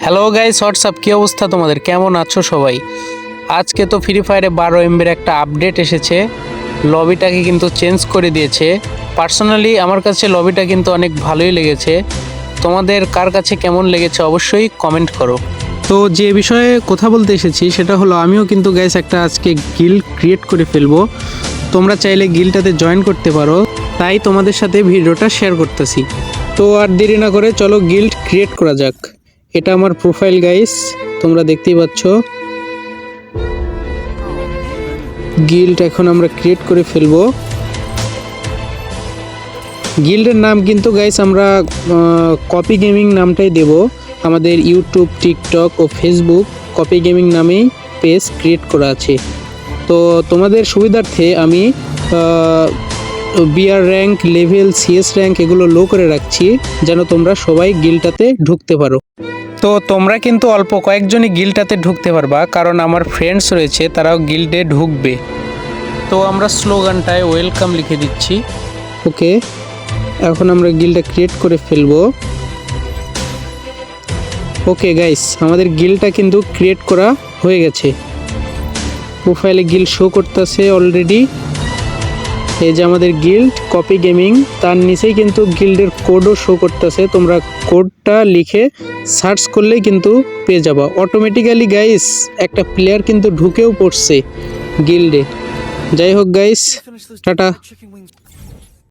Hello guys, WhatsApp, কী অবস্থা তোমাদের? কেমন আছো সবাই? আজকে তো ফ্রি ফায়ারে 12 MBর একটা আপডেট এসেছে। লবিটাকে কিন্তু চেঞ্জ করে দিয়েছে। পার্সোনালি আমার কাছে লবিটা কিন্তু অনেক ভালোই লেগেছে। তোমাদের কার কাছে কেমন লেগেছে অবশ্যই কমেন্ট করো। তো যে বিষয়ে কথা বলতে এসেছি সেটা হলো, আমিও কিন্তু গাইস একটা আজকে গিল্ড ক্রিয়েট করে ফেলবো। তোমরা চাইলে গিল্ডটাতে জয়েন করতে পারো, তাই তোমাদের সাথে ভিডিওটা শেয়ার করতেছি। তো আর দেরি না করে চলো গিল্ড ক্রিয়েট করা যাক। এটা আমার প্রোফাইল গাইস, তোমরা দেখতেই পাচ্ছ। গিল্ড এখন আমরা ক্রিয়েট করে ফেলবো। গিল্ডের নাম কিন্তু গাইস আমরা কপি গেমিং নামটাই দেব। আমাদের ইউটিউব, টিকটক ও ফেসবুক কপি গেমিং নামেই পেজ ক্রিয়েট করা আছে। তো তোমাদের সুবিধার্থে আমি BR rank, level, CS rank এগুলো লো করে রাখছি, যেন তোমরা সবাই গিল্ডটাতে ঢুকতে পারো। তো তোমরা কিন্তু অল্প কয়েকজনই গিল্ডটাতে ঢুকতে পারবা, কারণ আমার ফ্রেন্ডস রয়েছে, তারাও গিল্ডে ঢুকবে। তো আমরা স্লোগানটায় ওয়েলকাম লিখে দিচ্ছি। ওকে, এখন আমরা গিল্ডটা ক্রিয়েট করে ফেলবো। ওকে গাইস, আমাদের গিল্ডটা কিন্তু ক্রিয়েট করা হয়ে গেছে। প্রোফাইলে গিল্ড শো করতেছে অলরেডি। এই যে আমাদের গিল্ড কপি গেমিং, তার নিচেই কিন্তু গিল্ডের কোডও শো করতেছে। তোমরা কোডটা লিখে সার্চ করলেই কিন্তু পেয়ে যাবা অটোমেটিক্যালি গাইস। একটা প্লেয়ার কিন্তু ঢুকেও পড়ছে গিল্ডে। যাই হোক গাইস, টাটা।